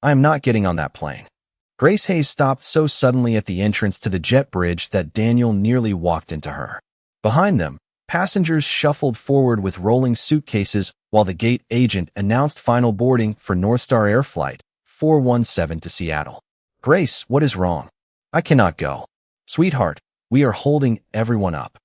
I am not getting on that plane. Grace Hayes stopped so suddenly at the entrance to the jet bridge that Daniel nearly walked into her. Behind them, passengers shuffled forward with rolling suitcases while the gate agent announced final boarding for North Star Air Flight 417 to Seattle. Grace, what is wrong? I cannot go. Sweetheart, we are holding everyone up.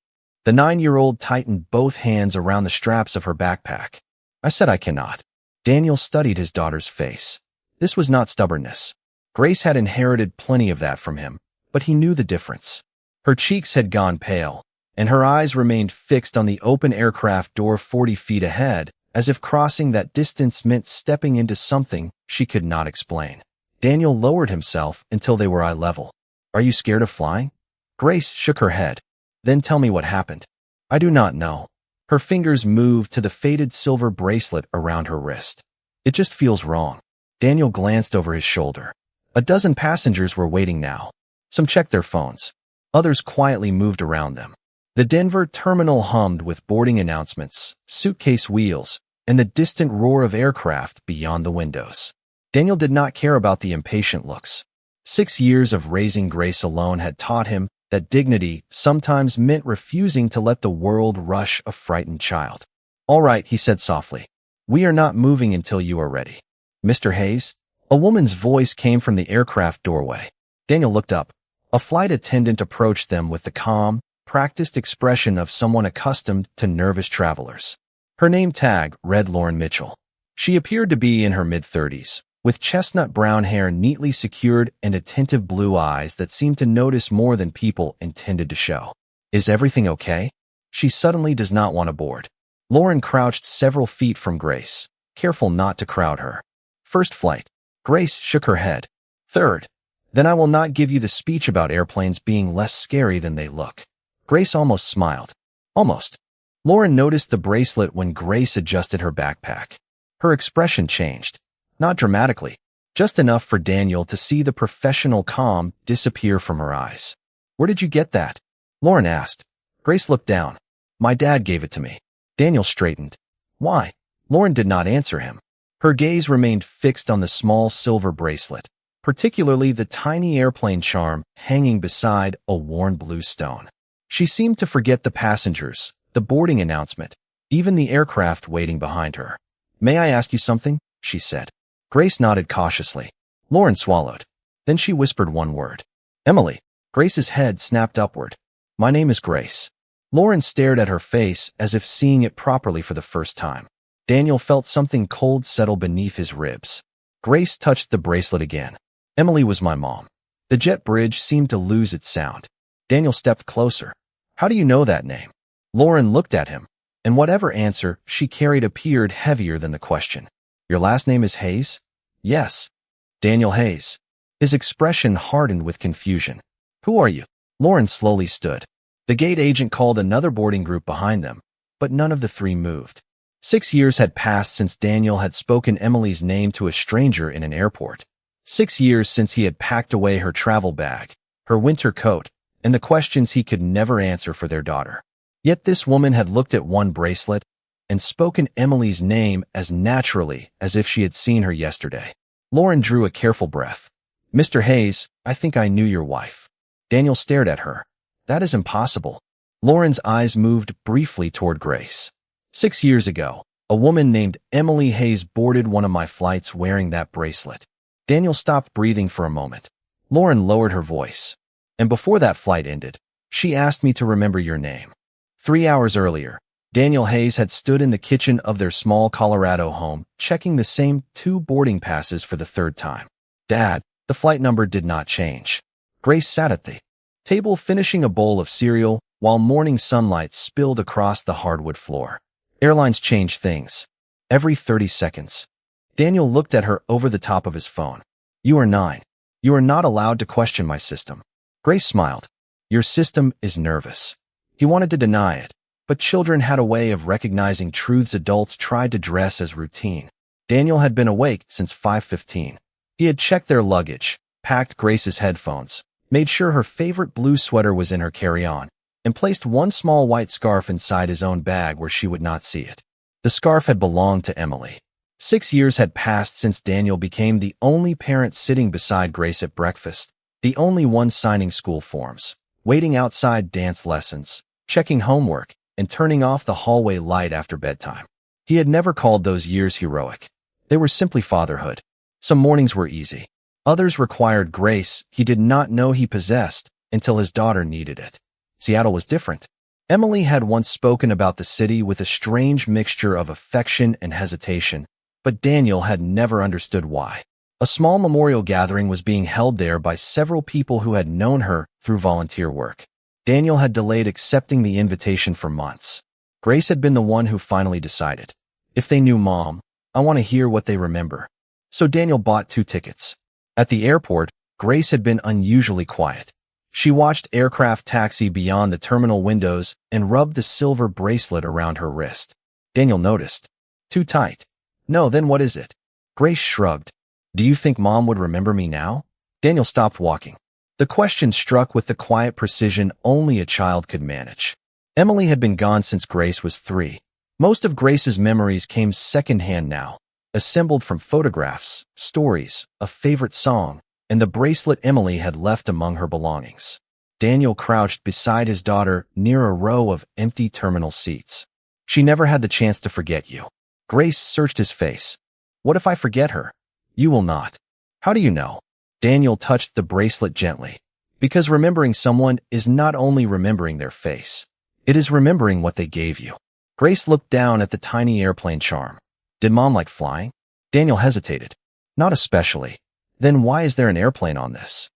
The 9-year-old tightened both hands around the straps of her backpack. I said I cannot. Daniel studied his daughter's face. This was not stubbornness. Grace had inherited plenty of that from him, but he knew the difference. Her cheeks had gone pale, and her eyes remained fixed on the open aircraft door 40 feet ahead, as if crossing that distance meant stepping into something she could not explain. Daniel lowered himself until they were eye level. Are you scared of flying? Grace shook her head. Then tell me what happened. I do not know. Her fingers moved to the faded silver bracelet around her wrist. It just feels wrong. Daniel glanced over his shoulder. A dozen passengers were waiting now. Some checked their phones. Others quietly moved around them. The Denver terminal hummed with boarding announcements, suitcase wheels, and the distant roar of aircraft beyond the windows. Daniel did not care about the impatient looks. 6 years of raising Grace alone had taught him that dignity sometimes meant refusing to let the world rush a frightened child. All right, he said softly. We are not moving until you are ready. Mr. Hayes? A woman's voice came from the aircraft doorway. Daniel looked up. A flight attendant approached them with the calm, practiced expression of someone accustomed to nervous travelers. Her name tag read Lauren Mitchell. She appeared to be in her mid-30s, with chestnut brown hair neatly secured and attentive blue eyes that seemed to notice more than people intended to show. Is everything okay? She suddenly does not want to board. Lauren crouched several feet from Grace, careful not to crowd her. First flight. Grace shook her head. Third. Then I will not give you the speech about airplanes being less scary than they look. Grace almost smiled. Almost. Lauren noticed the bracelet when Grace adjusted her backpack. Her expression changed. Not dramatically, just enough for Daniel to see the professional calm disappear from her eyes. Where did you get that? Lauren asked. Grace looked down. My dad gave it to me. Daniel straightened. Why? Lauren did not answer him. Her gaze remained fixed on the small silver bracelet, particularly the tiny airplane charm hanging beside a worn blue stone. She seemed to forget the passengers, the boarding announcement, even the aircraft waiting behind her. May I ask you something? She said. Grace nodded cautiously. Lauren swallowed. Then she whispered one word. Emily. Grace's head snapped upward. My name is Grace. Lauren stared at her face as if seeing it properly for the first time. Daniel felt something cold settle beneath his ribs. Grace touched the bracelet again. Emily was my mom. The jet bridge seemed to lose its sound. Daniel stepped closer. How do you know that name? Lauren looked at him, and whatever answer she carried appeared heavier than the question. Your last name is Hayes? Yes. Daniel Hayes. His expression hardened with confusion. Who are you? Lauren slowly stood. The gate agent called another boarding group behind them, but none of the three moved. 6 years had passed since Daniel had spoken Emily's name to a stranger in an airport. 6 years since he had packed away her travel bag, her winter coat, and the questions he could never answer for their daughter. Yet this woman had looked at one bracelet and spoken Emily's name as naturally as if she had seen her yesterday. Lauren drew a careful breath. Mr. Hayes, I think I knew your wife. Daniel stared at her. That is impossible. Lauren's eyes moved briefly toward Grace. 6 years ago, a woman named Emily Hayes boarded one of my flights wearing that bracelet. Daniel stopped breathing for a moment. Lauren lowered her voice. And before that flight ended, she asked me to remember your name. 3 hours earlier, Daniel Hayes had stood in the kitchen of their small Colorado home, checking the same 2 boarding passes for the 3rd time. Dad, the flight number did not change. Grace sat at the table finishing a bowl of cereal while morning sunlight spilled across the hardwood floor. Airlines change things. Every 30 seconds. Daniel looked at her over the top of his phone. You are 9. You are not allowed to question my system. Grace smiled. Your system is nervous. He wanted to deny it, but children had a way of recognizing truths adults tried to dress as routine. Daniel had been awake since 5:15. He had checked their luggage, packed Grace's headphones, made sure her favorite blue sweater was in her carry-on, and placed one small white scarf inside his own bag where she would not see it. The scarf had belonged to Emily. 6 years had passed since Daniel became the only parent sitting beside Grace at breakfast, the only one signing school forms, waiting outside dance lessons, checking homework, and turning off the hallway light after bedtime. He had never called those years heroic. They were simply fatherhood. Some mornings were easy. Others required grace he did not know he possessed until his daughter needed it. Seattle was different. Emily had once spoken about the city with a strange mixture of affection and hesitation, but Daniel had never understood why. A small memorial gathering was being held there by several people who had known her through volunteer work. Daniel had delayed accepting the invitation for months. Grace had been the one who finally decided. If they knew Mom, I want to hear what they remember. So Daniel bought 2 tickets. At the airport, Grace had been unusually quiet. She watched aircraft taxi beyond the terminal windows and rubbed the silver bracelet around her wrist. Daniel noticed. Too tight. No, then what is it? Grace shrugged. Do you think Mom would remember me now? Daniel stopped walking. The question struck with the quiet precision only a child could manage. Emily had been gone since Grace was 3. Most of Grace's memories came secondhand now, assembled from photographs, stories, a favorite song, and the bracelet Emily had left among her belongings. Daniel crouched beside his daughter near a row of empty terminal seats. She never had the chance to forget you. Grace searched his face. What if I forget her? You will not. How do you know? Daniel touched the bracelet gently. Because remembering someone is not only remembering their face. It is remembering what they gave you. Grace looked down at the tiny airplane charm. Did Mom like flying? Daniel hesitated. Not especially. Then why is there an airplane on this?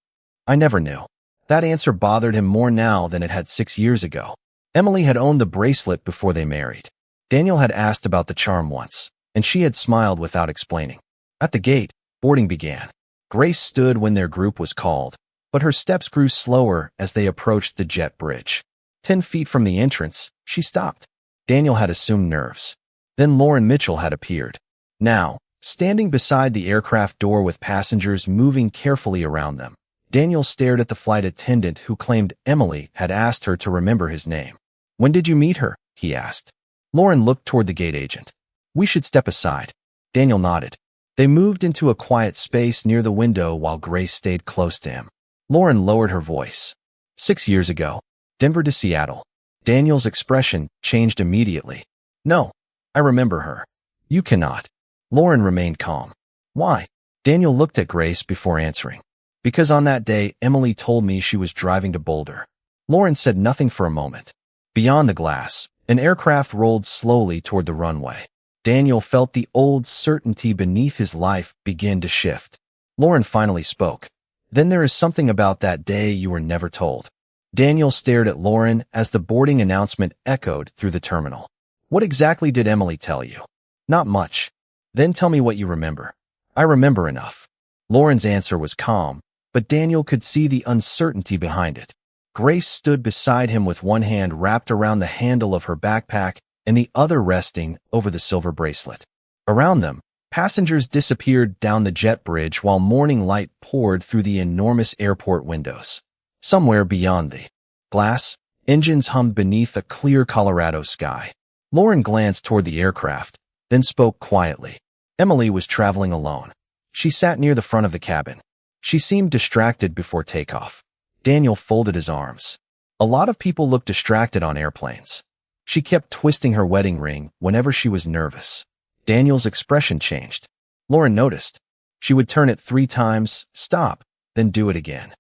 I never knew. That answer bothered him more now than it had 6 years ago. Emily had owned the bracelet before they married. Daniel had asked about the charm once, and she had smiled without explaining. At the gate, boarding began. Grace stood when their group was called, but her steps grew slower as they approached the jet bridge. 10 feet from the entrance, she stopped. Daniel had assumed nerves. Then Lauren Mitchell had appeared. Now, standing beside the aircraft door with passengers moving carefully around them, Daniel stared at the flight attendant who claimed Emily had asked her to remember his name. When did you meet her? He asked. Lauren looked toward the gate agent. We should step aside. Daniel nodded. They moved into a quiet space near the window while Grace stayed close to him. Lauren lowered her voice. 6 years ago, Denver to Seattle. Daniel's expression changed immediately. No, I remember her. You cannot. Lauren remained calm. Why? Daniel looked at Grace before answering. Because on that day, Emily told me she was driving to Boulder. Lauren said nothing for a moment. Beyond the glass, an aircraft rolled slowly toward the runway. Daniel felt the old certainty beneath his life begin to shift. Lauren finally spoke. Then there is something about that day you were never told. Daniel stared at Lauren as the boarding announcement echoed through the terminal. What exactly did Emily tell you? Not much. Then tell me what you remember. I remember enough. Lauren's answer was calm, but Daniel could see the uncertainty behind it. Grace stood beside him with one hand wrapped around the handle of her backpack and the other resting over the silver bracelet. Around them, passengers disappeared down the jet bridge while morning light poured through the enormous airport windows. Somewhere beyond the glass, engines hummed beneath a clear Colorado sky. Lauren glanced toward the aircraft, then spoke quietly. Emily was traveling alone. She sat near the front of the cabin. She seemed distracted before takeoff. Daniel folded his arms. A lot of people look distracted on airplanes. She kept twisting her wedding ring whenever she was nervous. Daniel's expression changed. Lauren noticed. She would turn it 3 times, stop, then do it again.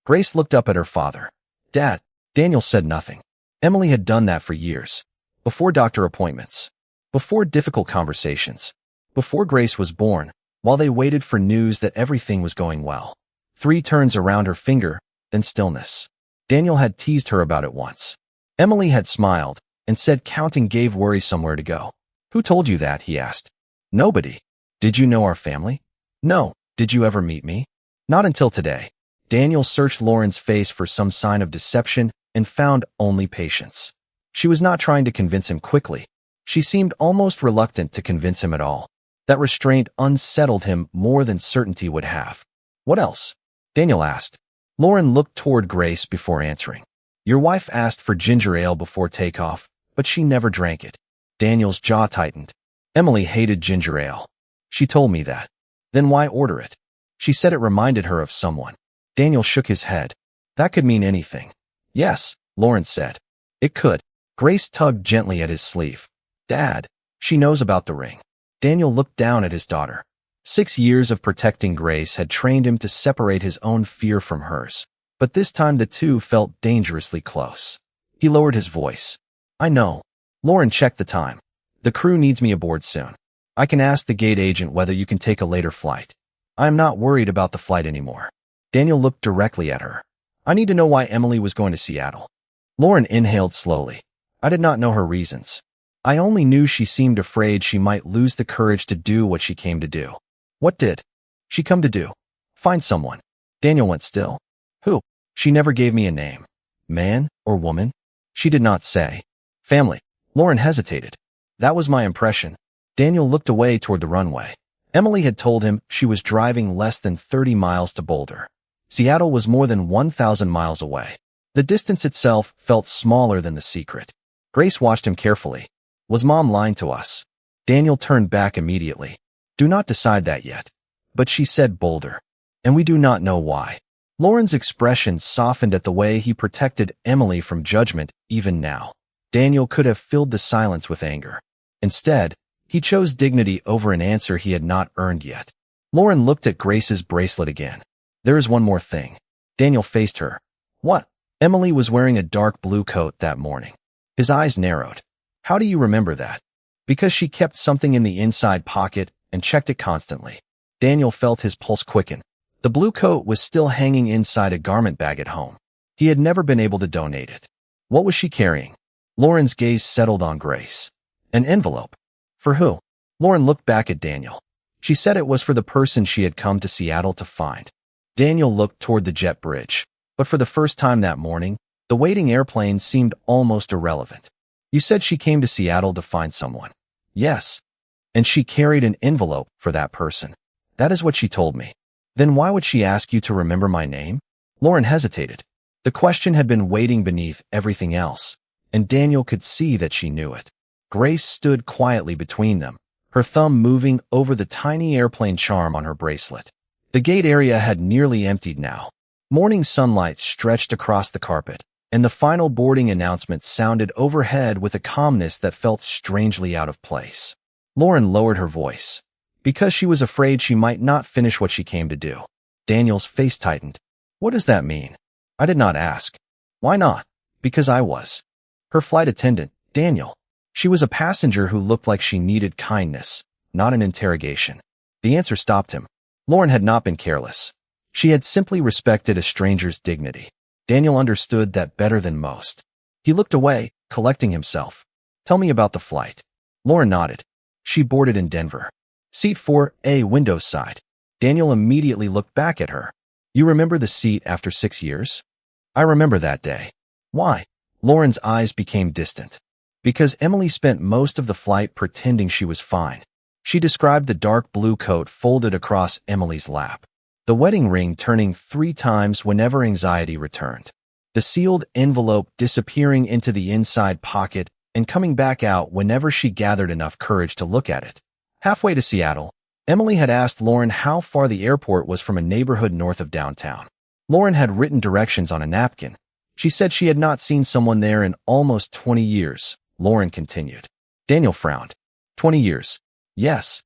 Grace looked up at her father. Dad. Daniel said nothing. Emily had done that for years. Before doctor appointments. Before difficult conversations. Before Grace was born, while they waited for news that everything was going well. 3 turns around her finger, then stillness. Daniel had teased her about it once. Emily had smiled and said counting gave worry somewhere to go. Who told you that? He asked. Nobody. Did you know our family? No. Did you ever meet me? Not until today. Daniel searched Lauren's face for some sign of deception and found only patience. She was not trying to convince him quickly. She seemed almost reluctant to convince him at all. That restraint unsettled him more than certainty would have. What else? Daniel asked. Lauren looked toward Grace before answering. Your wife asked for ginger ale before takeoff, but she never drank it. Daniel's jaw tightened. Emily hated ginger ale. She told me that. Then why order it? She said it reminded her of someone. Daniel shook his head. That could mean anything. Yes, Lauren said. It could. Grace tugged gently at his sleeve. Dad, she knows about the ring. Daniel looked down at his daughter. 6 years of protecting Grace had trained him to separate his own fear from hers. But this time the two felt dangerously close. He lowered his voice. I know. Lauren checked the time. The crew needs me aboard soon. I can ask the gate agent whether you can take a later flight. I am not worried about the flight anymore. Daniel looked directly at her. I need to know why Emily was going to Seattle. Lauren inhaled slowly. I did not know her reasons. I only knew she seemed afraid she might lose the courage to do what she came to do. What did she come to do? Find someone. Daniel went still. Who? She never gave me a name. Man or woman? She did not say. Family. Lauren hesitated. That was my impression. Daniel looked away toward the runway. Emily had told him she was driving less than 30 miles to Boulder. Seattle was more than 1,000 miles away. The distance itself felt smaller than the secret. Grace watched him carefully. Was Mom lying to us? Daniel turned back immediately. Do not decide that yet. But she said Boulder. And we do not know why. Lauren's expression softened at the way he protected Emily from judgment even now. Daniel could have filled the silence with anger. Instead, he chose dignity over an answer he had not earned yet. Lauren looked at Grace's bracelet again. There is one more thing. Daniel faced her. What? Emily was wearing a dark blue coat that morning. His eyes narrowed. How do you remember that? Because she kept something in the inside pocket and checked it constantly. Daniel felt his pulse quicken. The blue coat was still hanging inside a garment bag at home. He had never been able to donate it. What was she carrying? Lauren's gaze settled on Grace. An envelope. For who? Lauren looked back at Daniel. She said it was for the person she had come to Seattle to find. Daniel looked toward the jet bridge. But for the first time that morning, the waiting airplane seemed almost irrelevant. You said she came to Seattle to find someone. Yes. And she carried an envelope for that person. That is what she told me. Then why would she ask you to remember my name? Lauren hesitated. The question had been waiting beneath everything else, and Daniel could see that she knew it. Grace stood quietly between them, her thumb moving over the tiny airplane charm on her bracelet. The gate area had nearly emptied now. Morning sunlight stretched across the carpet, and the final boarding announcement sounded overhead with a calmness that felt strangely out of place. Lauren lowered her voice, because she was afraid she might not finish what she came to do. Daniel's face tightened. What does that mean? I did not ask. Why not? Because I was. Her flight attendant, Daniel. She was a passenger who looked like she needed kindness, not an interrogation. The answer stopped him. Lauren had not been careless. She had simply respected a stranger's dignity. Daniel understood that better than most. He looked away, collecting himself. Tell me about the flight. Lauren nodded. She boarded in Denver. Seat 4A, window side. Daniel immediately looked back at her. You remember the seat after 6 years? I remember that day. Why? Lauren's eyes became distant. Because Emily spent most of the flight pretending she was fine. She described the dark blue coat folded across Emily's lap. The wedding ring turning 3 times whenever anxiety returned. The sealed envelope disappearing into the inside pocket and coming back out whenever she gathered enough courage to look at it. Halfway to Seattle, Emily had asked Lauren how far the airport was from a neighborhood north of downtown. Lauren had written directions on a napkin. She said she had not seen someone there in almost 20 years. Lauren continued. Daniel frowned. 20 years. Yes.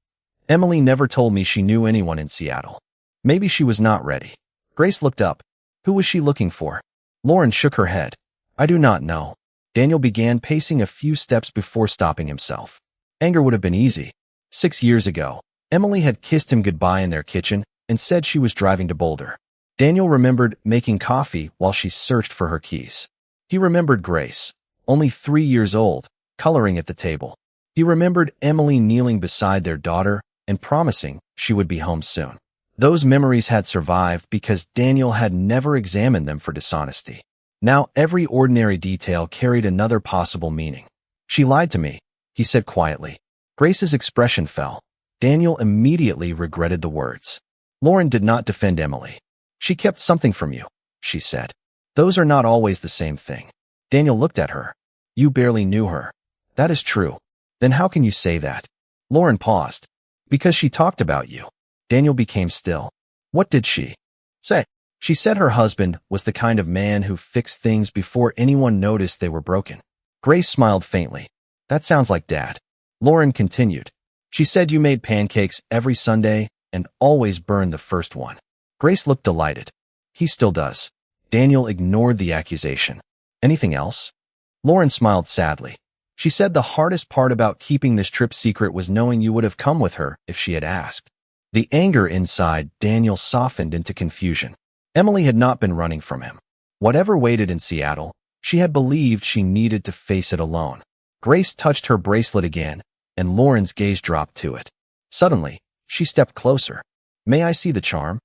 Emily never told me she knew anyone in Seattle. Maybe she was not ready. Grace looked up. Who was she looking for? Lauren shook her head. I do not know. Daniel began pacing a few steps before stopping himself. Anger would have been easy. 6 years ago, Emily had kissed him goodbye in their kitchen and said she was driving to Boulder. Daniel remembered making coffee while she searched for her keys. He remembered Grace, only 3 years old, coloring at the table. He remembered Emily kneeling beside their daughter and promising she would be home soon. Those memories had survived because Daniel had never examined them for dishonesty. Now every ordinary detail carried another possible meaning. She lied to me, he said quietly. Grace's expression fell. Daniel immediately regretted the words. Lauren did not defend Emily. She kept something from you, she said. Those are not always the same thing. Daniel looked at her. You barely knew her. That is true. Then how can you say that? Lauren paused. Because she talked about you. Daniel became still. What did she say? She said her husband was the kind of man who fixed things before anyone noticed they were broken. Grace smiled faintly. That sounds like Dad. Lauren continued. She said you made pancakes every Sunday and always burned the first one. Grace looked delighted. He still does. Daniel ignored the accusation. Anything else? Lauren smiled sadly. She said the hardest part about keeping this trip secret was knowing you would have come with her if she had asked. The anger inside Daniel softened into confusion. Emily had not been running from him. Whatever waited in Seattle, she had believed she needed to face it alone. Grace touched her bracelet again, and Lauren's gaze dropped to it. Suddenly, she stepped closer. May I see the charm?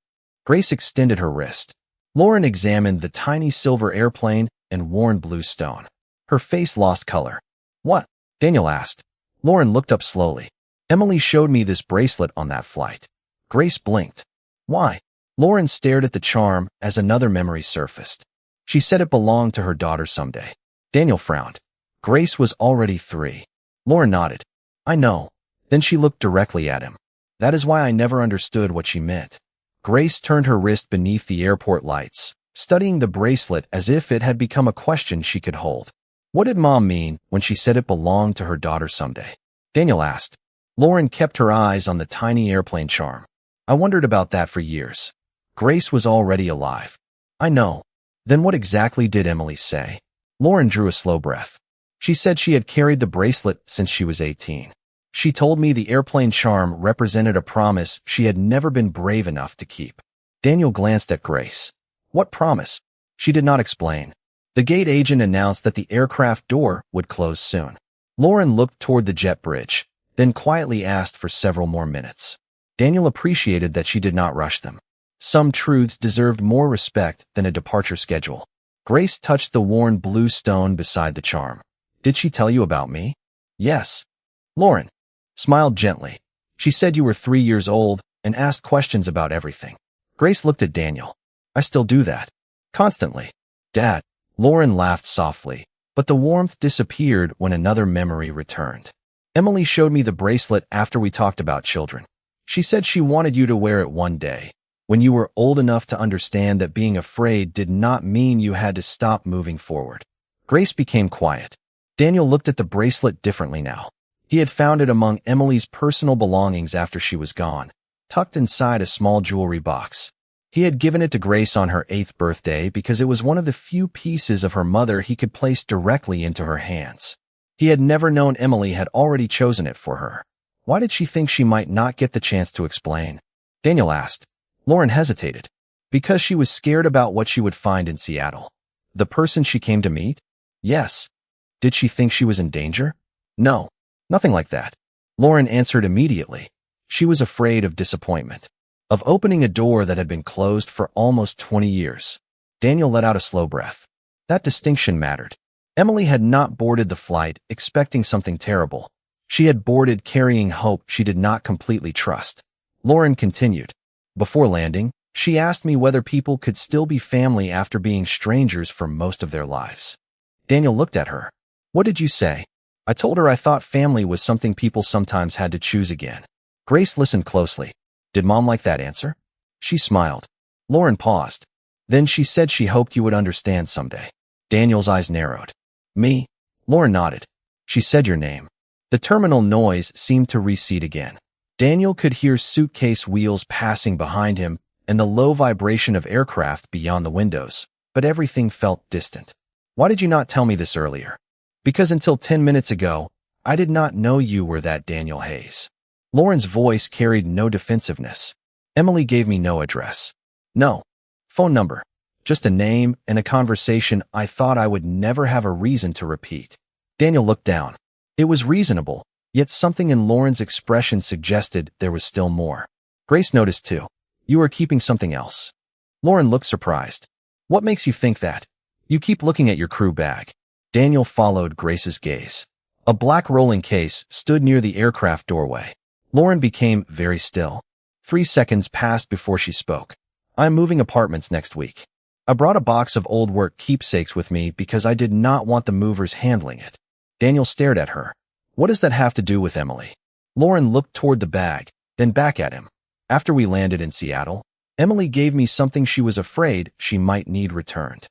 Grace extended her wrist. Lauren examined the tiny silver airplane and worn blue stone. Her face lost color. What? Daniel asked. Lauren looked up slowly. Emily showed me this bracelet on that flight. Grace blinked. Why? Lauren stared at the charm as another memory surfaced. She said it belonged to her daughter someday. Daniel frowned. Grace was already 3. Lauren nodded. I know. Then she looked directly at him. That is why I never understood what she meant. Grace turned her wrist beneath the airport lights, studying the bracelet as if it had become a question she could hold. What did Mom mean when she said it belonged to her daughter someday? Daniel asked. Lauren kept her eyes on the tiny airplane charm. I wondered about that for years. Grace was already alive. I know. Then what exactly did Emily say? Lauren drew a slow breath. She said she had carried the bracelet since she was 18. She told me the airplane charm represented a promise she had never been brave enough to keep. Daniel glanced at Grace. What promise? She did not explain. The gate agent announced that the aircraft door would close soon. Lauren looked toward the jet bridge, then quietly asked for several more minutes. Daniel appreciated that she did not rush them. Some truths deserved more respect than a departure schedule. Grace touched the worn blue stone beside the charm. Did she tell you about me? Yes. Lauren smiled gently. She said you were 3 years old and asked questions about everything. Grace looked at Daniel. I still do that. Constantly. Dad. Lauren laughed softly, but the warmth disappeared when another memory returned. Emily showed me the bracelet after we talked about children. She said she wanted you to wear it one day, when you were old enough to understand that being afraid did not mean you had to stop moving forward. Grace became quiet. Daniel looked at the bracelet differently now. He had found it among Emily's personal belongings after she was gone, tucked inside a small jewelry box. He had given it to Grace on her 8th birthday because it was one of the few pieces of her mother he could place directly into her hands. He had never known Emily had already chosen it for her. Why did she think she might not get the chance to explain? Daniel asked. Lauren hesitated. Because she was scared about what she would find in Seattle. The person she came to meet? Yes. Did she think she was in danger? No. Nothing like that. Lauren answered immediately. She was afraid of disappointment. Of opening a door that had been closed for almost 20 years. Daniel let out a slow breath. That distinction mattered. Emily had not boarded the flight expecting something terrible. She had boarded carrying hope she did not completely trust. Lauren continued. Before landing, she asked me whether people could still be family after being strangers for most of their lives. Daniel looked at her. What did you say? I told her I thought family was something people sometimes had to choose again. Grace listened closely. Did Mom like that answer? She smiled. Lauren paused. Then she said she hoped you would understand someday. Daniel's eyes narrowed. Me? Lauren nodded. She said your name. The terminal noise seemed to recede again. Daniel could hear suitcase wheels passing behind him and the low vibration of aircraft beyond the windows, but everything felt distant. Why did you not tell me this earlier? Because until 10 minutes ago, I did not know you were that Daniel Hayes. Lauren's voice carried no defensiveness. Emily gave me no address. No. Phone number. Just a name and a conversation I thought I would never have a reason to repeat. Daniel looked down. It was reasonable, yet something in Lauren's expression suggested there was still more. Grace noticed too. You are keeping something else. Lauren looked surprised. What makes you think that? You keep looking at your crew bag. Daniel followed Grace's gaze. A black rolling case stood near the aircraft doorway. Lauren became very still. 3 seconds passed before she spoke. I'm moving apartments next week. I brought a box of old work keepsakes with me because I did not want the movers handling it. Daniel stared at her. What does that have to do with Emily? Lauren looked toward the bag. then back at him. After we landed in Seattle, Emily gave me something she was afraid she might need returned.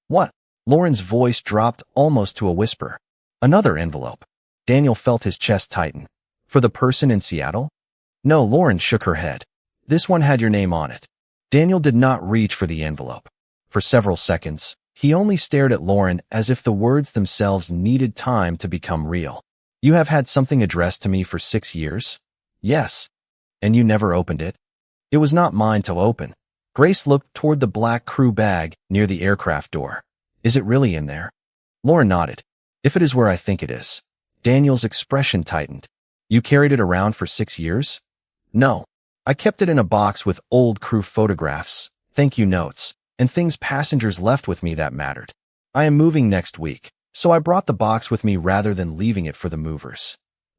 What? Lauren's voice dropped almost to a whisper. Another envelope. Daniel felt his chest tighten. For the person in Seattle? No, Lauren shook her head. This one had your name on it. Daniel did not reach for the envelope. For several seconds, he only stared at Lauren as if the words themselves needed time to become real. You have had something addressed to me for 6 years? Yes. And you never opened it? It was not mine to open. Grace looked toward the black crew bag near the aircraft door. Is it really in there? Lauren nodded. If it is where I think it is. Daniel's expression tightened. You carried it around for 6 years? No. I kept it in a box with old crew photographs, thank you notes, and things passengers left with me that mattered. I am moving next week, so I brought the box with me rather than leaving it for the movers.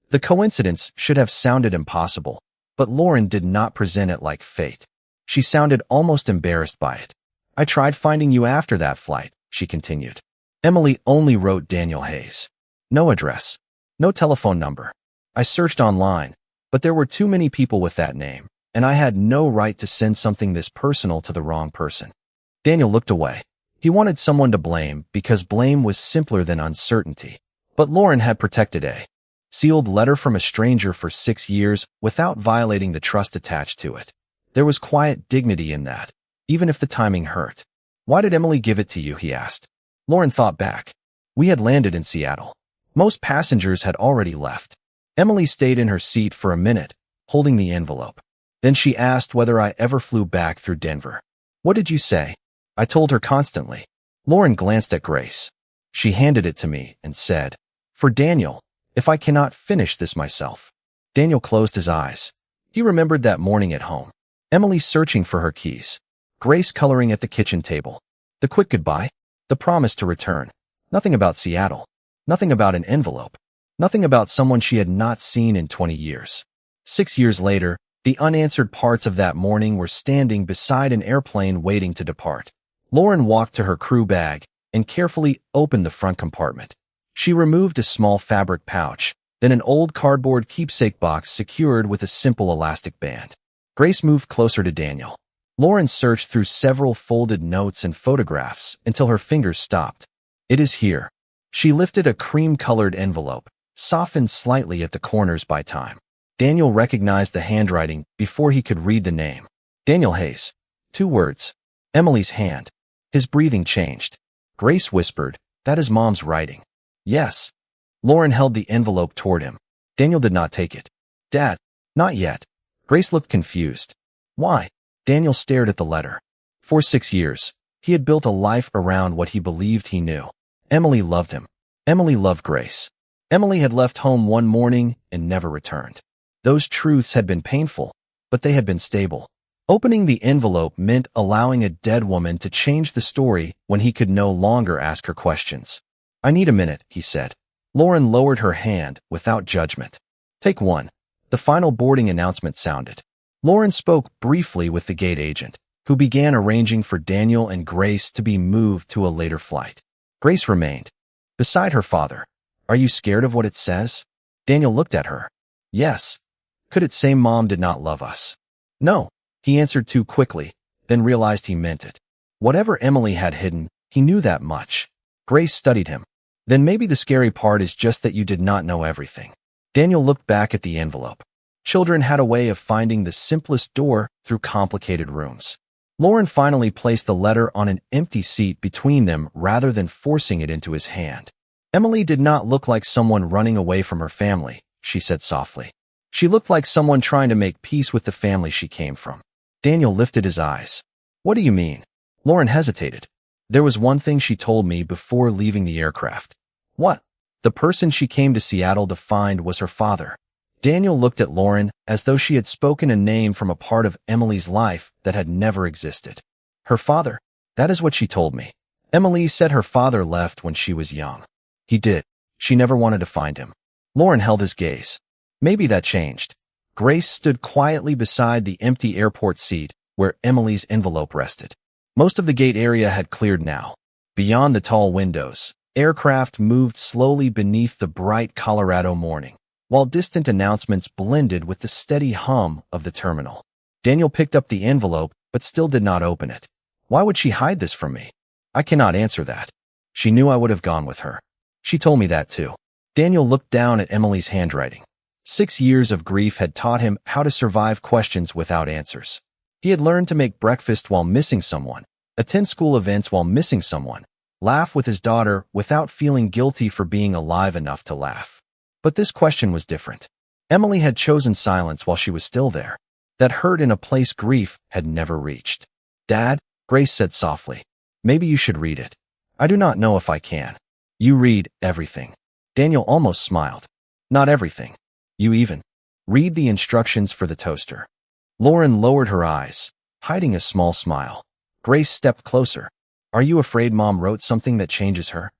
The coincidence should have sounded impossible, but Lauren did not present it like fate. She sounded almost embarrassed by it. I tried finding you after that flight, she continued. Emily only wrote Daniel Hayes. No address. No telephone number. I searched online, but there were too many people with that name, and I had no right to send something this personal to the wrong person. Daniel looked away. He wanted someone to blame because blame was simpler than uncertainty. But Lauren had protected a sealed letter from a stranger for 6 years without violating the trust attached to it. There was quiet dignity in that, even if the timing hurt. Why did Emily give it to you, he asked. Lauren thought back. We had landed in Seattle. Most passengers had already left. Emily stayed in her seat for a minute, holding the envelope. Then she asked whether I ever flew back through Denver. What did you say? I told her constantly. Lauren glanced at Grace. She handed it to me and said, For Daniel, if I cannot finish this myself. Daniel closed his eyes. He remembered that morning at home. Emily searching for her keys. Grace coloring at the kitchen table. The quick goodbye. The promise to return. Nothing about Seattle. Nothing about an envelope. Nothing about someone she had not seen in 20 years. 6 years later, the unanswered parts of that morning were standing beside an airplane waiting to depart. Lauren walked to her crew bag and carefully opened the front compartment. She removed a small fabric pouch, then an old cardboard keepsake box secured with a simple elastic band. Grace moved closer to Daniel. Lauren searched through several folded notes and photographs until her fingers stopped. It is here. She lifted a cream-colored envelope, softened slightly at the corners by time. Daniel recognized the handwriting before he could read the name. Daniel Hayes. 2 words. Emily's hand. His breathing changed. Grace whispered, That is Mom's writing. Yes. Lauren held the envelope toward him. Daniel did not take it. Dad. Not yet. Grace looked confused. Why? Daniel stared at the letter. For 6 years, he had built a life around what he believed he knew. Emily loved him. Emily loved Grace. Emily had left home one morning and never returned. Those truths had been painful, but they had been stable. Opening the envelope meant allowing a dead woman to change the story when he could no longer ask her questions. I need a minute, he said. Lauren lowered her hand without judgment. Take 1. The final boarding announcement sounded. Lauren spoke briefly with the gate agent, who began arranging for Daniel and Grace to be moved to a later flight. Grace remained beside her father. Are you scared of what it says? Daniel looked at her. Yes. Could it say Mom did not love us? No. He answered too quickly, then realized he meant it. Whatever Emily had hidden, he knew that much. Grace studied him. Then maybe the scary part is just that you did not know everything. Daniel looked back at the envelope. Children had a way of finding the simplest door through complicated rooms. Lauren finally placed the letter on an empty seat between them rather than forcing it into his hand. Emily did not look like someone running away from her family, she said softly. She looked like someone trying to make peace with the family she came from. Daniel lifted his eyes. What do you mean? Lauren hesitated. There was one thing she told me before leaving the aircraft. What? The person she came to Seattle to find was her father. Daniel looked at Lauren as though she had spoken a name from a part of Emily's life that had never existed. Her father? That is what she told me. Emily said her father left when she was young. He did. She never wanted to find him. Lauren held his gaze. Maybe that changed. Grace stood quietly beside the empty airport seat where Emily's envelope rested. Most of the gate area had cleared now. Beyond the tall windows, aircraft moved slowly beneath the bright Colorado morning. while distant announcements blended with the steady hum of the terminal. Daniel picked up the envelope, but still did not open it. Why would she hide this from me? I cannot answer that. She knew I would have gone with her. She told me that too. Daniel looked down at Emily's handwriting. 6 years of grief had taught him how to survive questions without answers. He had learned to make breakfast while missing someone, attend school events while missing someone, laugh with his daughter without feeling guilty for being alive enough to laugh. But this question was different. Emily had chosen silence while she was still there. That hurt in a place grief had never reached. Dad, Grace said softly, maybe you should read it. I do not know if I can. You read everything. Daniel almost smiled. Not everything. You even read the instructions for the toaster. Lauren lowered her eyes, hiding a small smile. Grace stepped closer. Are you afraid Mom wrote something that changes her?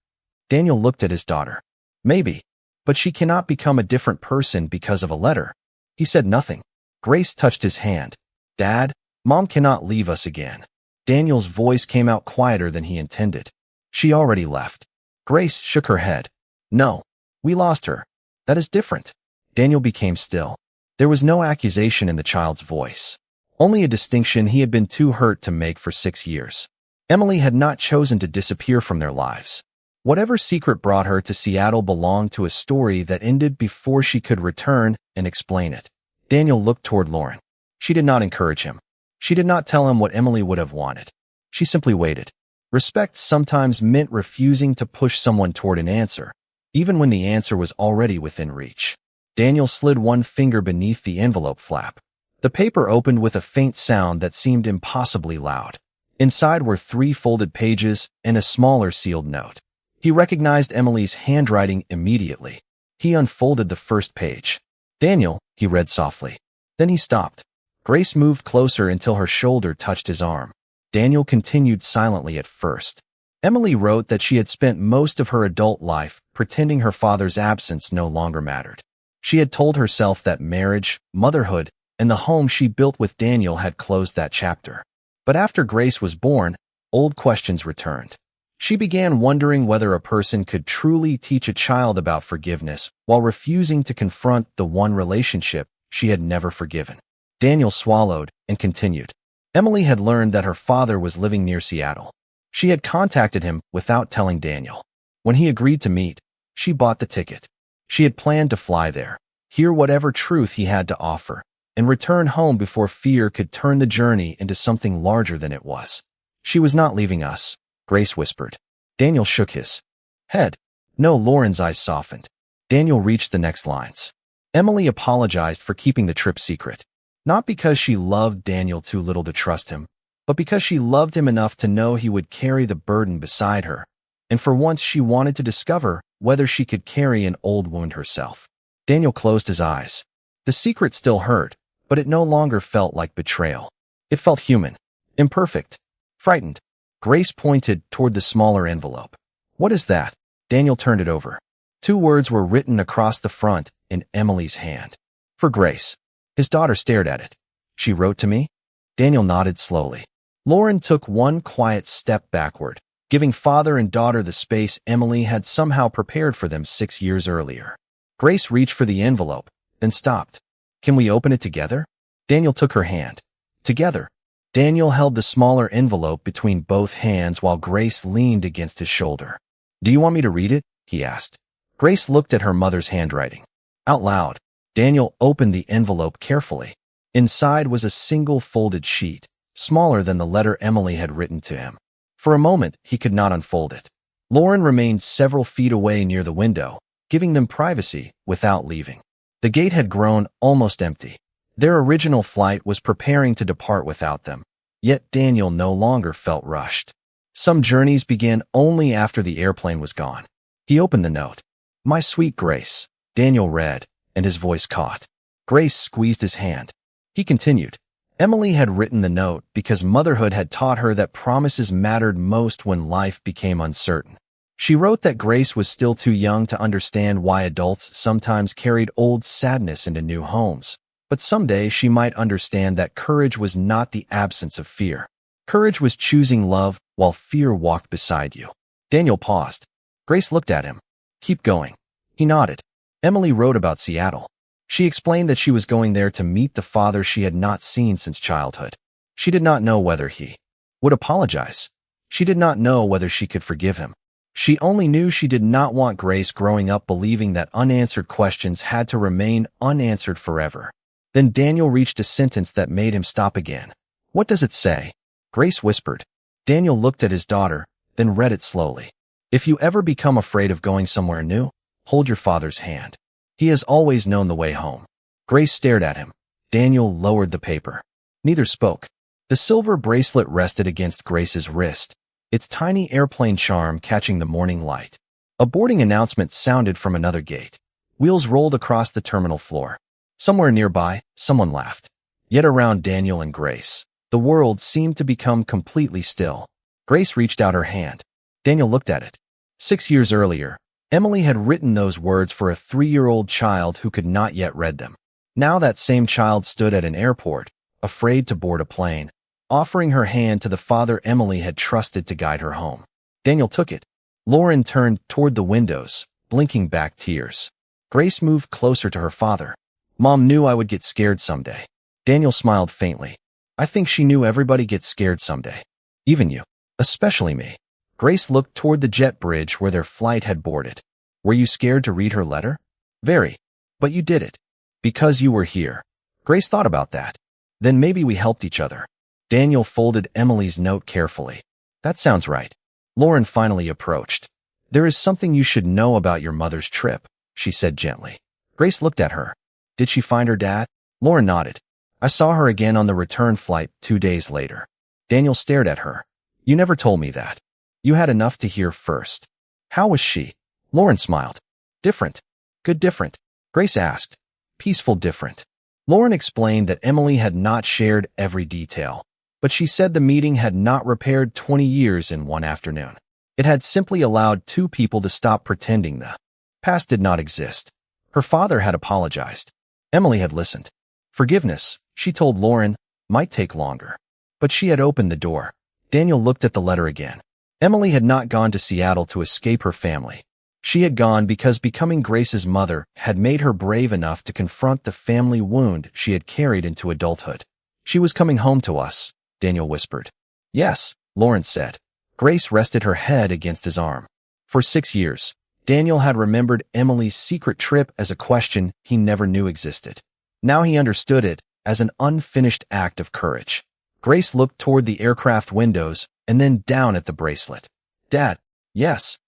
Daniel looked at his daughter. Maybe, but she cannot become a different person because of a letter. He said nothing. Grace touched his hand. Dad, Mom cannot leave us again. Daniel's voice came out quieter than he intended. She already left. Grace shook her head. No, we lost her. That is different. Daniel became still. There was no accusation in the child's voice. Only a distinction he had been too hurt to make for 6 years. Emily had not chosen to disappear from their lives. Whatever secret brought her to Seattle belonged to a story that ended before she could return and explain it. Daniel looked toward Lauren. She did not encourage him. She did not tell him what Emily would have wanted. She simply waited. Respect sometimes meant refusing to push someone toward an answer, even when the answer was already within reach. Daniel slid one finger beneath the envelope flap. The paper opened with a faint sound that seemed impossibly loud. Inside were 3 folded pages and a smaller sealed note. He recognized Emily's handwriting immediately. He unfolded the first page. Daniel, he read softly. Then he stopped. Grace moved closer until her shoulder touched his arm. Daniel continued silently at first. Emily wrote that she had spent most of her adult life pretending her father's absence no longer mattered. She had told herself that marriage, motherhood, and the home she built with Daniel had closed that chapter. But after Grace was born, old questions returned. She began wondering whether a person could truly teach a child about forgiveness while refusing to confront the one relationship she had never forgiven. Daniel swallowed and continued. Emily had learned that her father was living near Seattle. She had contacted him without telling Daniel. When he agreed to meet, she bought the ticket. She had planned to fly there, hear whatever truth he had to offer, and return home before fear could turn the journey into something larger than it was. She was not leaving us, Grace whispered. Daniel shook his head. No, Lauren's eyes softened. Daniel reached the next lines. Emily apologized for keeping the trip secret. Not because she loved Daniel too little to trust him, but because she loved him enough to know he would carry the burden beside her. And for once she wanted to discover whether she could carry an old wound herself. Daniel closed his eyes. The secret still hurt, but it no longer felt like betrayal. It felt human, imperfect, frightened. Grace pointed toward the smaller envelope. What is that? Daniel turned it over. 2 words were written across the front in Emily's hand. For Grace. His daughter stared at it. She wrote to me? Daniel nodded slowly. Lauren took one quiet step backward, giving father and daughter the space Emily had somehow prepared for them 6 years earlier. Grace reached for the envelope, then stopped. Can we open it together? Daniel took her hand. Together. Daniel held the smaller envelope between both hands while Grace leaned against his shoulder. Do you want me to read it? He asked. Grace looked at her mother's handwriting. Out loud, Daniel opened the envelope carefully. Inside was a single folded sheet, smaller than the letter Emily had written to him. For a moment, he could not unfold it. Lauren remained several feet away near the window, giving them privacy without leaving. The gate had grown almost empty. Their original flight was preparing to depart without them, yet Daniel no longer felt rushed. Some journeys began only after the airplane was gone. He opened the note. My sweet Grace, Daniel read, and his voice caught. Grace squeezed his hand. He continued. Emily had written the note because motherhood had taught her that promises mattered most when life became uncertain. She wrote that Grace was still too young to understand why adults sometimes carried old sadness into new homes. But someday she might understand that courage was not the absence of fear. Courage was choosing love while fear walked beside you. Daniel paused. Grace looked at him. Keep going. He nodded. Emily wrote about Seattle. She explained that she was going there to meet the father she had not seen since childhood. She did not know whether he would apologize. She did not know whether she could forgive him. She only knew she did not want Grace growing up believing that unanswered questions had to remain unanswered forever. Then Daniel reached a sentence that made him stop again. "What does it say?" Grace whispered. Daniel looked at his daughter, then read it slowly. "If you ever become afraid of going somewhere new, hold your father's hand. He has always known the way home." Grace stared at him. Daniel lowered the paper. Neither spoke. The silver bracelet rested against Grace's wrist, its tiny airplane charm catching the morning light. A boarding announcement sounded from another gate. Wheels rolled across the terminal floor. Somewhere nearby, someone laughed. Yet around Daniel and Grace, the world seemed to become completely still. Grace reached out her hand. Daniel looked at it. 6 years earlier, Emily had written those words for a 3-year-old child who could not yet read them. Now that same child stood at an airport, afraid to board a plane, offering her hand to the father Emily had trusted to guide her home. Daniel took it. Lauren turned toward the windows, blinking back tears. Grace moved closer to her father. "Mom knew I would get scared someday." Daniel smiled faintly. "I think she knew everybody gets scared someday. Even you. Especially me." Grace looked toward the jet bridge where their flight had boarded. "Were you scared to read her letter?" "Very. But you did it. Because you were here." Grace thought about that. "Then maybe we helped each other." Daniel folded Emily's note carefully. "That sounds right." Lauren finally approached. "There is something you should know about your mother's trip," she said gently. Grace looked at her. "Did she find her dad?" Lauren nodded. "I saw her again on the return flight 2 days later." Daniel stared at her. "You never told me that. You had enough to hear first." "How was she?" Lauren smiled. "Different." "Good different?" Grace asked. "Peaceful different." Lauren explained that Emily had not shared every detail, but she said the meeting had not repaired 20 years in one afternoon. It had simply allowed 2 people to stop pretending the past did not exist. Her father had apologized. Emily had listened. Forgiveness, she told Lauren, might take longer. But she had opened the door. Daniel looked at the letter again. Emily had not gone to Seattle to escape her family. She had gone because becoming Grace's mother had made her brave enough to confront the family wound she had carried into adulthood. "She was coming home to us," Daniel whispered. "Yes," Lauren said. Grace rested her head against his arm. For 6 years, Daniel had remembered Emily's secret trip as a question he never knew existed. Now he understood it as an unfinished act of courage. Grace looked toward the aircraft windows and then down at the bracelet. "Dad." "Yes.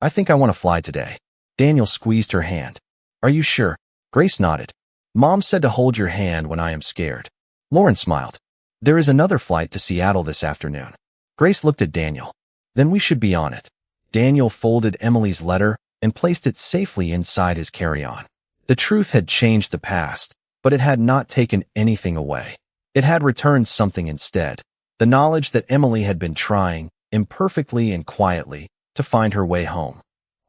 I think I want to fly today." Daniel squeezed her hand. "Are you sure?" Grace nodded. "Mom said to hold your hand when I am scared." Lauren smiled. "There is another flight to Seattle this afternoon." Grace looked at Daniel. "Then we should be on it." Daniel folded Emily's letter and placed it safely inside his carry-on. The truth had changed the past, but it had not taken anything away. It had returned something instead. The knowledge that Emily had been trying, imperfectly and quietly, to find her way home.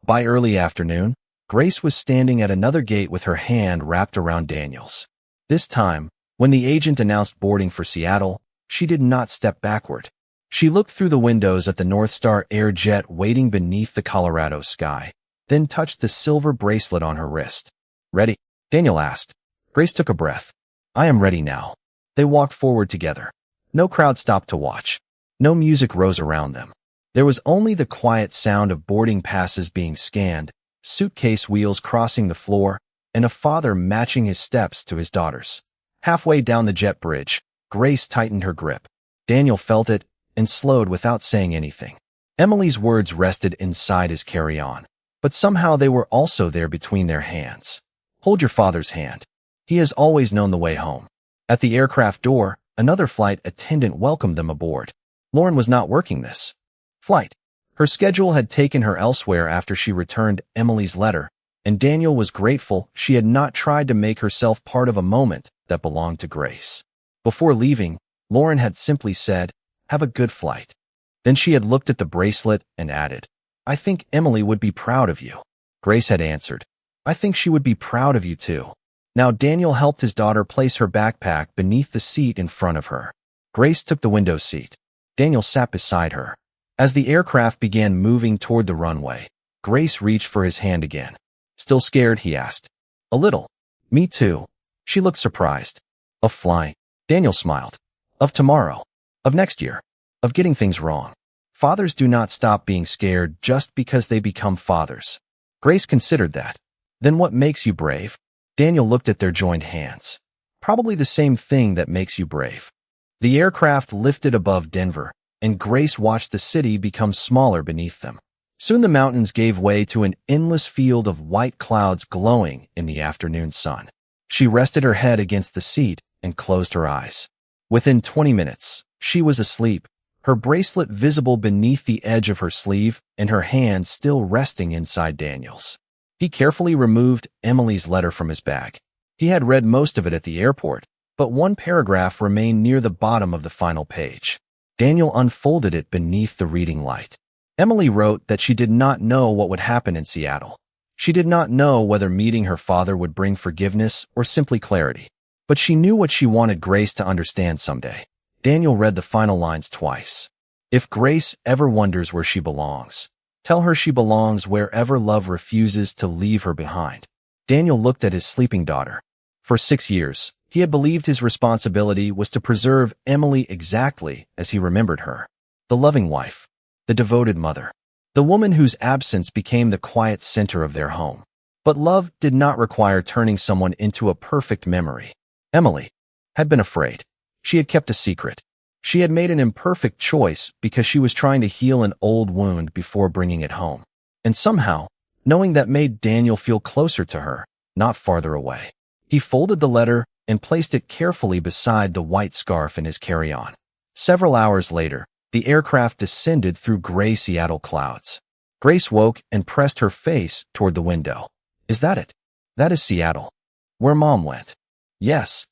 By early afternoon, Grace was standing at another gate with her hand wrapped around Daniel's. This time, when the agent announced boarding for Seattle, she did not step backward. She looked through the windows at the North Star Air jet waiting beneath the Colorado sky, then touched the silver bracelet on her wrist. "Ready?" Daniel asked. Grace took a breath. "I am ready now." They walked forward together. No crowd stopped to watch. No music rose around them. There was only the quiet sound of boarding passes being scanned, suitcase wheels crossing the floor, and a father matching his steps to his daughter's. Halfway down the jet bridge, Grace tightened her grip. Daniel felt it and slowed without saying anything. Emily's words rested inside his carry-on, but somehow they were also there between their hands. "Hold your father's hand. He has always known the way home." At the aircraft door, another flight attendant welcomed them aboard. Lauren was not working this flight. Her schedule had taken her elsewhere after she returned Emily's letter, and Daniel was grateful she had not tried to make herself part of a moment that belonged to Grace. Before leaving, Lauren had simply said, "Have a good flight." Then she had looked at the bracelet and added, "I think Emily would be proud of you." Grace had answered, "I think she would be proud of you too." Now Daniel helped his daughter place her backpack beneath the seat in front of her. Grace took the window seat. Daniel sat beside her. As the aircraft began moving toward the runway, Grace reached for his hand again. "Still scared?" he asked. A little. Me too. She looked surprised. Of flying. Daniel smiled. Of tomorrow. Of next year. Of getting things wrong. Fathers do not stop being scared just because they become fathers. Grace considered that. Then what makes you brave? Daniel looked at their joined hands. Probably the same thing that makes you brave. The aircraft lifted above Denver, and Grace watched the city become smaller beneath them. Soon the mountains gave way to an endless field of white clouds glowing in the afternoon sun. She rested her head against the seat and closed her eyes. Within 20 minutes, she was asleep, her bracelet visible beneath the edge of her sleeve and her hand still resting inside Daniel's. He carefully removed Emily's letter from his bag. He had read most of it at the airport, but one paragraph remained near the bottom of the final page. Daniel unfolded it beneath the reading light. Emily wrote that she did not know what would happen in Seattle. She did not know whether meeting her father would bring forgiveness or simply clarity. But she knew what she wanted Grace to understand someday. Daniel read the final lines twice. If Grace ever wonders where she belongs, tell her she belongs wherever love refuses to leave her behind. Daniel looked at his sleeping daughter. For 6 years, he had believed his responsibility was to preserve Emily exactly as he remembered her. The loving wife, the devoted mother, the woman whose absence became the quiet center of their home. But love did not require turning someone into a perfect memory. Emily had been afraid. She had kept a secret. She had made an imperfect choice because she was trying to heal an old wound before bringing it home. And somehow, knowing that made Daniel feel closer to her, not farther away. He folded the letter and placed it carefully beside the white scarf in his carry-on. Several hours later, the aircraft descended through gray Seattle clouds. Grace woke and pressed her face toward the window. Is that it? That is Seattle. Where Mom went. Yes.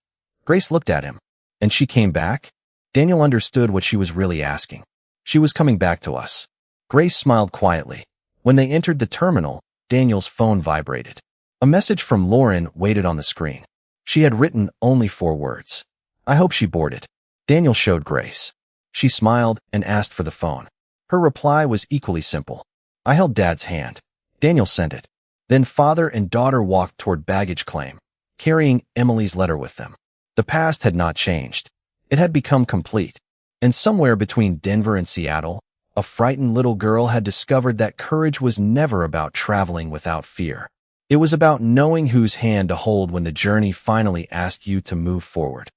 Grace looked at him. And she came back? Daniel understood what she was really asking. She was coming back to us. Grace smiled quietly. When they entered the terminal, Daniel's phone vibrated. A message from Lauren waited on the screen. She had written only 4 words. I hope she boarded. Daniel showed Grace. She smiled and asked for the phone. Her reply was equally simple. I held Dad's hand. Daniel sent it. Then father and daughter walked toward baggage claim, carrying Emily's letter with them. The past had not changed. It had become complete. And somewhere between Denver and Seattle, a frightened little girl had discovered that courage was never about traveling without fear. It was about knowing whose hand to hold when the journey finally asked you to move forward.